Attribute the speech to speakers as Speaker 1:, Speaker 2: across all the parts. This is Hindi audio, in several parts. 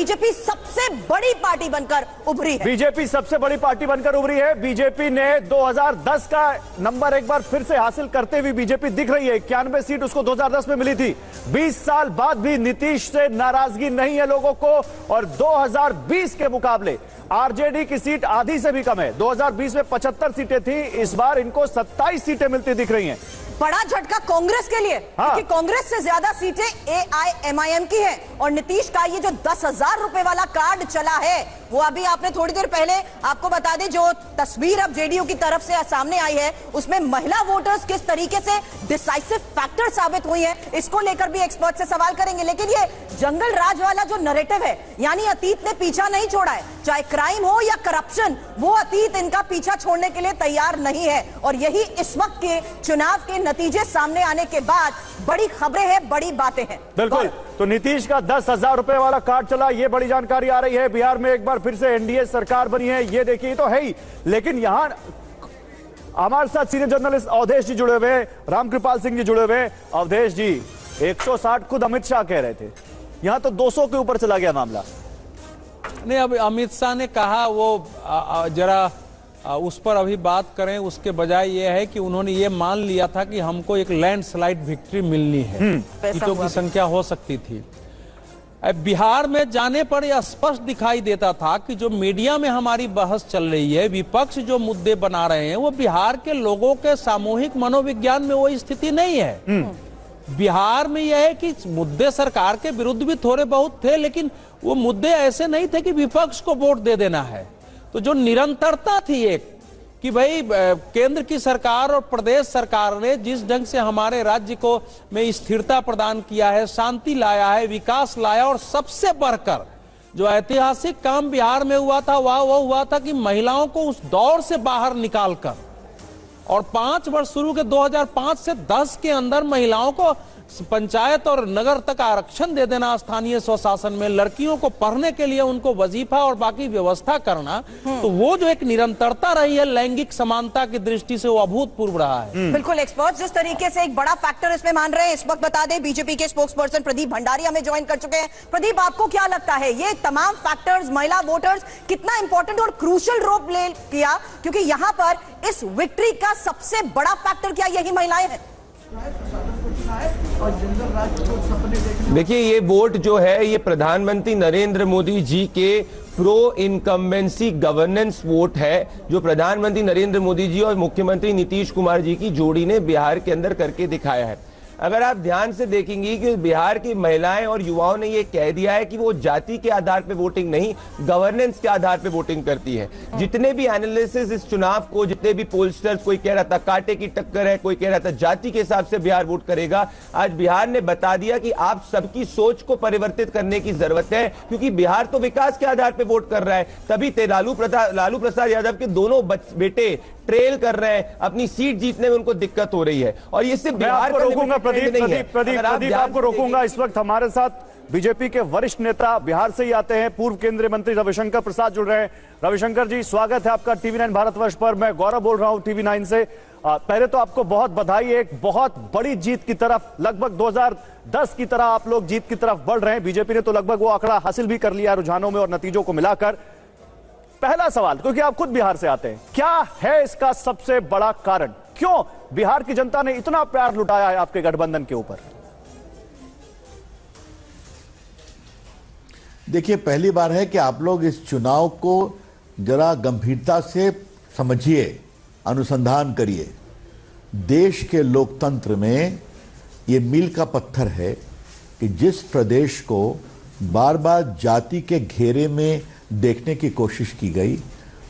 Speaker 1: बीजेपी सबसे बड़ी पार्टी बनकर उभरी है।
Speaker 2: बीजेपी सबसे बड़ी पार्टी बनकर उभरी है। बीजेपी ने 2010 का नंबर एक बार फिर से हासिल करते हुए बीजेपी दिख रही है। 91 सीट उसको 2010 में मिली थी। 20 साल बाद भी नीतीश से नाराजगी नहीं है लोगों को, और 2020 के मुकाबले आरजेडी की सीट आधी से भी कम है। 2020 में 75 सीटें थी, इस बार इनको 27 सीटें मिलती दिख रही हैं।
Speaker 1: बड़ा झटका कांग्रेस के लिए, क्योंकि कांग्रेस से ज्यादा सीटें एआईएमआईएम की है। और नीतीश का ये जो 10,000 रुपए वाला कार्ड चला है, वो अभी आपने थोड़ी देर पहले आपको बता दें, जो तस्वीर अब जेडीयू की तरफ से सामने आई है, उसमें महिला वोटर्स किस तरीके से डिसाइसिव फैक्टर साबित हुई है, इसको लेकर भी एक्सपर्ट से सवाल करेंगे। लेकिन ये जंगल राज वाला जो नैरेटिव है, यानी अतीत ने पीछा नहीं छोड़ा है, चाहे क्राइम हो या करप्शन, वो अतीत इनका पीछा छोड़ने के लिए तैयार नहीं है। और यही इस वक्त के चुनाव के नतीजे सामने आने के बाद बड़ी खबरें हैं, बड़ी बातें हैं।
Speaker 2: बिल्कुल, तो नीतीश का 10,000 रुपए वाला कार्ड चला, ये बड़ी जानकारी आ रही है। बिहार में एक बार फिर से एनडीए सरकार बनी है, ये देखिए तो है ही। लेकिन यहां हमारे साथ सीनियर जर्नलिस्ट अवधेश जी जुड़े हुए, रामकृपाल सिंह जी जुड़े हुए। अवधेश जी, 160 खुद अमित शाह कह रहे थे, यहां तो 200 के ऊपर चला गया मामला।
Speaker 3: नहीं, अब अमित शाह ने कहा वो जरा उस पर अभी बात करें, उसके बजाय ये है कि उन्होंने ये मान लिया था कि हमको एक लैंडस्लाइड विक्ट्री मिलनी है, सीटों की संख्या हो सकती थी। बिहार में जाने पर यह स्पष्ट दिखाई देता था कि जो मीडिया में हमारी बहस चल रही है, विपक्ष जो मुद्दे बना रहे हैं, वो बिहार के लोगों के सामूहिक मनोविज्ञान में वो स्थिति नहीं है। बिहार में यह है कि मुद्दे सरकार के विरुद्ध भी थोड़े बहुत थे, लेकिन वो मुद्दे ऐसे नहीं थे कि विपक्ष को वोट दे देना है। तो जो निरंतरता थी एक, कि भाई केंद्र की सरकार और प्रदेश सरकार ने जिस ढंग से हमारे राज्य को में स्थिरता प्रदान किया है, शांति लाया है, विकास लाया, और सबसे बढ़कर जो ऐतिहासिक काम बिहार में हुआ था वह हुआ था कि महिलाओं को उस दौर से बाहर निकालकर, और 5 वर्ष शुरू के 2005 से 10 के अंदर महिलाओं को पंचायत और नगर तक आरक्षण दे देना, स्थानीय स्वशासन में लड़कियों को पढ़ने के लिए उनको वजीफा और बाकी व्यवस्था करना, तो वो जो एक निरंतरता रही है लैंगिक समानता की दृष्टि से, वो अभूतपूर्व रहा है।
Speaker 1: बिल्कुल, एक्सपर्ट्स जिस तरीके से एक बड़ा फैक्टर इसमें मान रहे हैं, इस वक्त बता दें बीजेपी के स्पोक्स पर्सन प्रदीप भंडारी हमें ज्वाइन कर चुके हैं। प्रदीप, आपको क्या लगता है ये तमाम फैक्टर्स, महिला वोटर्स कितना इंपॉर्टेंट और क्रूशियल रोल प्ले किया, क्योंकि यहां पर इस विक्ट्री का सबसे बड़ा फैक्टर क्या यही महिलाएं हैं?
Speaker 4: देखिए, ये वोट जो है ये प्रधानमंत्री नरेंद्र मोदी जी के प्रो इनकम्बेंसी गवर्नेंस वोट है, जो प्रधानमंत्री नरेंद्र मोदी जी और मुख्यमंत्री नीतीश कुमार जी की जोड़ी ने बिहार के अंदर करके दिखाया है। अगर आप ध्यान से देखेंगे कि बिहार की महिलाएं और युवाओं ने ये कह दिया है कि वो जाति के आधार पे वोटिंग नहीं, गवर्नेंस के आधार पे वोटिंग करती है। जितने भी एनालिसिस इस चुनाव को, जितने भी पोलस्टर्स, कोई कह रहा था कांटे की टक्कर है, कोई कह रहा था जाति के हिसाब से बिहार वोट करेगा, आज बिहार ने बता दिया कि आप सबकी सोच को परिवर्तित करने की जरूरत है, क्योंकि बिहार तो विकास के आधार पर वोट कर रहा है। तभी लालू प्रसाद यादव के दोनों बेटे ट्रेल कर रहे हैं, अपनी सीट जीतने में उनको दिक्कत हो रही है। और ये सिर्फ बिहार को
Speaker 2: रोकूंगा प्रदीप आपको रोकूंगा। इस वक्त हमारे साथ बीजेपी के वरिष्ठ नेता बिहार से ही आते हैं, पूर्व केंद्रीय मंत्री रविशंकर प्रसाद जुड़ रहे हैं। रविशंकर जी, स्वागत है आपका TV9 भारतवर्ष पर। मैं गौरव बोल रहा हूं TV9 से। पहले तो आपको बहुत बधाई, एक बहुत बड़ी जीत की तरफ, लगभग 2010 की तरह आप लोग जीत की तरफ बढ़ रहे हैं। बीजेपी ने तो लगभग वो आंकड़ा हासिल भी कर लिया रुझानों में और नतीजों को मिलाकर। पहला सवाल, क्योंकि आप खुद बिहार से आते हैं, क्या है इसका सबसे बड़ा कारण? क्यों बिहार की जनता ने इतना प्यार लुटाया है आपके गठबंधन के ऊपर?
Speaker 5: देखिए, पहली बार है कि आप लोग इस चुनाव को जरा गंभीरता से समझिए, अनुसंधान करिए। देश के लोकतंत्र में ये मील का पत्थर है कि जिस प्रदेश को बार बार जाति के घेरे में देखने की कोशिश की गई,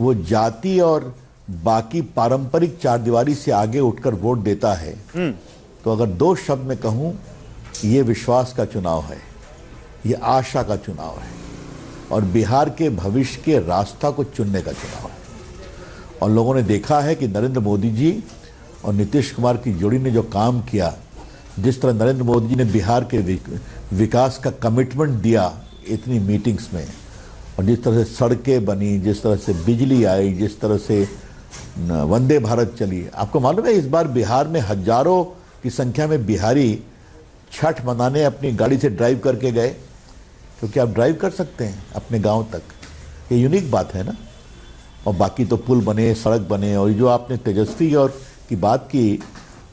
Speaker 5: वो जाति और बाकी पारंपरिक चारदीवारी से आगे उठकर वोट देता है। तो अगर 2 शब्द में कहूं, ये विश्वास का चुनाव है, ये आशा का चुनाव है, और बिहार के भविष्य के रास्ता को चुनने का चुनाव है। और लोगों ने देखा है कि नरेंद्र मोदी जी और नीतीश कुमार की जोड़ी ने जो काम किया, जिस तरह नरेंद्र मोदी जी ने बिहार के विकास का कमिटमेंट दिया इतनी मीटिंग्स में, और जिस तरह से सड़कें बनी, जिस तरह से बिजली आई, जिस तरह से वंदे भारत चली। आपको मालूम है इस बार बिहार में हजारों की संख्या में बिहारी छठ मनाने अपनी गाड़ी से ड्राइव करके गए, क्योंकि आप ड्राइव कर सकते हैं अपने गांव तक, ये यूनिक बात है ना। और बाकी तो पुल बने, सड़क बने, और जो आपने तेजस्वी और की बात की,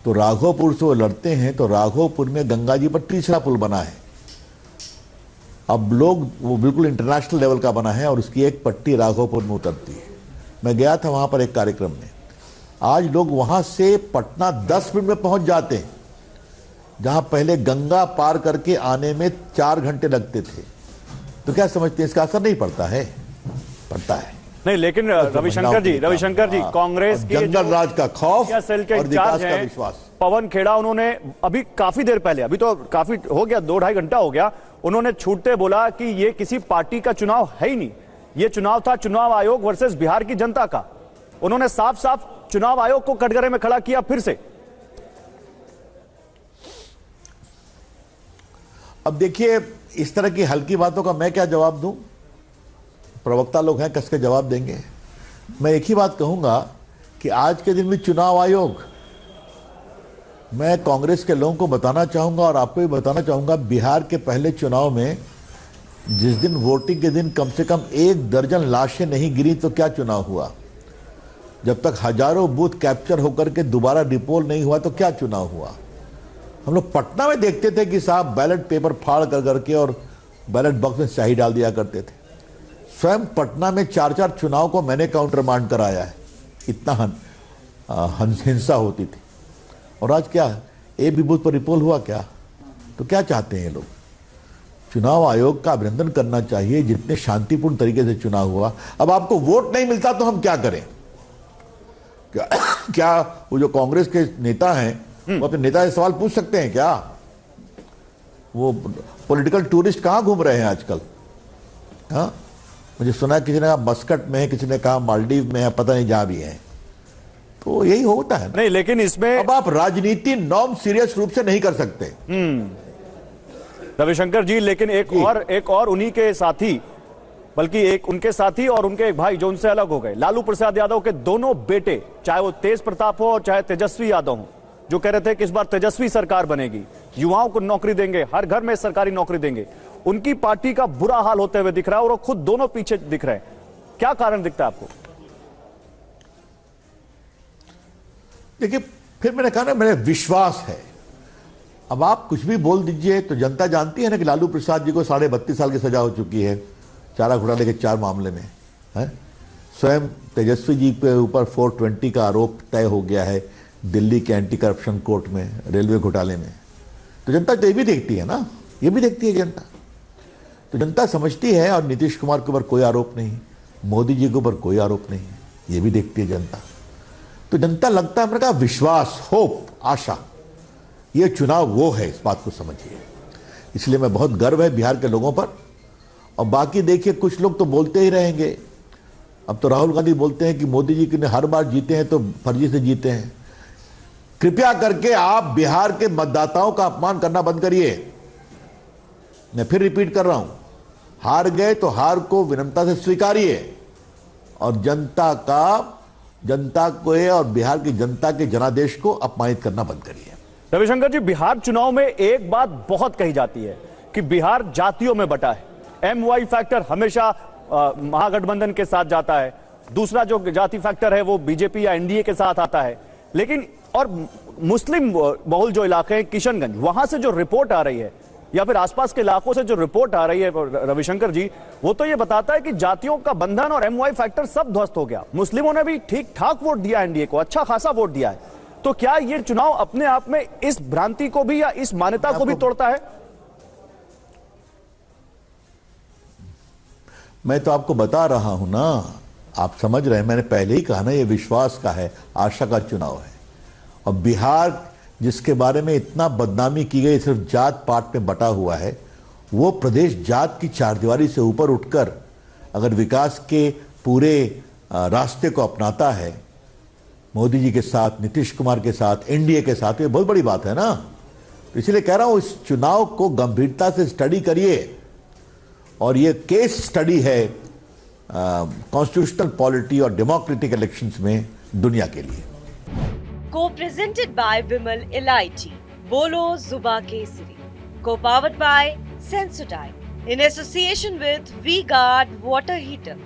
Speaker 5: तो राघोपुर से वो लड़ते हैं तो राघोपुर में गंगा जी पर तीसरा पुल बना है। अब लोग, वो बिल्कुल इंटरनेशनल लेवल का बना है और उसकी एक पट्टी राघोपुर में उतरती है। मैं गया था वहां पर एक कार्यक्रम में, आज लोग वहां से पटना 10 मिनट में पहुंच जाते हैं, जहां पहले गंगा पार करके आने में 4 घंटे लगते थे। तो क्या समझते हैं, इसका असर नहीं पड़ता है? पड़ता है।
Speaker 2: नहीं, लेकिन रविशंकर जी, कांग्रेस के
Speaker 5: जंगल राज का खौफ
Speaker 2: सेल के
Speaker 5: और
Speaker 2: इंचार्ज
Speaker 5: विकास का
Speaker 2: हैं
Speaker 5: विश्वास।
Speaker 2: पवन खेड़ा, उन्होंने अभी काफी देर पहले, अभी तो काफी हो गया, 2-2.5 घंटा हो गया, उन्होंने छूटते बोला कि ये किसी पार्टी का चुनाव है ही नहीं, ये चुनाव था चुनाव आयोग वर्सेस बिहार की जनता का। उन्होंने साफ साफ चुनाव आयोग को कटघरे में खड़ा किया फिर से।
Speaker 5: अब देखिए, इस तरह की हल्की बातों का मैं क्या जवाब दूं? प्रवक्ता लोग हैं, कसके जवाब देंगे। मैं एक ही बात कहूंगा कि आज के दिन भी चुनाव आयोग, मैं कांग्रेस के लोगों को बताना चाहूंगा और आपको भी बताना चाहूंगा, बिहार के पहले चुनाव में जिस दिन वोटिंग के दिन कम से कम 1 दर्जन लाशें नहीं गिरी तो क्या चुनाव हुआ? जब तक हजारों बूथ कैप्चर होकर के दोबारा रिपोल नहीं हुआ तो क्या चुनाव हुआ? हम लोग पटना में देखते थे कि साहब बैलेट पेपर फाड़ कर करके और बैलेट बॉक्स में स्याही डाल दिया करते थे। स्वयं पटना में 4-4 चुनाव को मैंने काउंटर मांड कराया है, इतना हिंसा होती थी। और आज क्या, एक भी बूथ पर रिपोल हुआ क्या? तो क्या चाहते हैं ये लोग? चुनाव आयोग का अभिनंदन करना चाहिए, जितने शांतिपूर्ण तरीके से चुनाव हुआ। अब आपको वोट नहीं मिलता तो हम क्या करें? क्या वो जो कांग्रेस के नेता हैं वो अपने नेता से सवाल पूछ सकते हैं क्या? वो पॉलिटिकल टूरिस्ट कहां घूम रहे हैं आजकल? हाँ, मुझे सुना किसी ने कहा मस्कट में है, किसी ने कहा मालदीव में है, पता नहीं जहां भी है। तो यही होता है।
Speaker 2: नहीं, लेकिन इसमें
Speaker 5: अब आप राजनीति नॉन सीरियस रूप से नहीं कर सकते
Speaker 2: रविशंकर जी, लेकिन एक और उन्हीं के साथी, बल्कि एक उनके साथी और उनके एक भाई जो उनसे अलग हो गए, लालू प्रसाद यादव के दोनों बेटे, चाहे वो तेज प्रताप हो और चाहे तेजस्वी यादव हो, जो कह रहे थे कि इस बार तेजस्वी सरकार बनेगी, युवाओं को नौकरी देंगे, हर घर में सरकारी नौकरी देंगे, उनकी पार्टी का बुरा हाल होते हुए दिख रहा है और वो खुद दोनों पीछे दिख रहे हैं। क्या कारण दिखता है आपको?
Speaker 5: देखिए, फिर मैंने कहा ना, मेरा विश्वास है। अब आप कुछ भी बोल दीजिए तो जनता जानती है ना कि लालू प्रसाद जी को 32.5 साल की सजा हो चुकी है चारा घोटाले के 4 मामले में है। स्वयं तेजस्वी जी के ऊपर 420 का आरोप तय हो गया है दिल्ली के एंटी करप्शन कोर्ट में, रेलवे घोटाले में। तो जनता तो ये भी देखती है ना, ये भी देखती है जनता। तो जनता समझती है, और नीतीश कुमार के ऊपर कोई आरोप नहीं, मोदी जी के ऊपर कोई आरोप नहीं, ये भी देखती है जनता। तो जनता, लगता है मेरे का विश्वास, होप, आशा, ये चुनाव वो है, इस बात को समझिए। इसलिए मैं बहुत गर्व है बिहार के लोगों पर। और बाकी देखिए, कुछ लोग तो बोलते ही रहेंगे। अब तो राहुल गांधी बोलते हैं कि मोदी जी ने हर बार जीते हैं तो फर्जी से जीते हैं। कृपया करके आप बिहार के मतदाताओं का अपमान करना बंद करिए। मैं फिर रिपीट कर रहा हूं, हार गए तो हार को विनम्रता से स्वीकारिए और जनता को और बिहार की जनता के जनादेश को अपमानित करना बंद करिए।
Speaker 2: रविशंकर जी, बिहार चुनाव में एक बात बहुत कही जाती है कि बिहार जातियों में बटा है। MY फैक्टर हमेशा महागठबंधन के साथ जाता है, दूसरा जो जाति फैक्टर है वो बीजेपी या एनडीए के साथ आता है। लेकिन और मुस्लिम बहुल जो इलाके हैं, किशनगंज, वहां से जो रिपोर्ट आ रही है या फिर आसपास के इलाकों से जो रिपोर्ट आ रही है रविशंकर जी, वो तो ये बताता है कि जातियों का बंधन और MY फैक्टर सब ध्वस्त हो गया। मुस्लिमों ने भी ठीक ठाक वोट दिया एनडीए को, अच्छा खासा वोट दिया है। तो क्या ये चुनाव अपने आप में इस भ्रांति को भी या इस मान्यता को भी तोड़ता है?
Speaker 5: मैं तो आपको बता रहा हूं ना, आप समझ रहे हैं। मैंने पहले ही कहा ना, ये विश्वास का है, आशा का चुनाव है। और बिहार जिसके बारे में इतना बदनामी की गई, सिर्फ जात पात में बटा हुआ है, वो प्रदेश जात की चारदीवारी से ऊपर उठकर अगर विकास के पूरे रास्ते को अपनाता है, मोदी जी के साथ, नीतीश कुमार के साथ, एनडीए के साथ, ये बहुत बड़ी बात है ना। तो इसलिए कह रहा हूं, इस चुनाव को गंभीरता से स्टडी करिए। और ये केस स्टडी है कॉन्स्टिट्यूशनल पॉलिटी और डेमोक्रेटिक इलेक्शंस में दुनिया के लिए।
Speaker 6: को प्रेजेंटेड बाय विमल इलायची, बोलो जुबा केसरी, को powered by Sensodyne. in association with V-Guard water heater.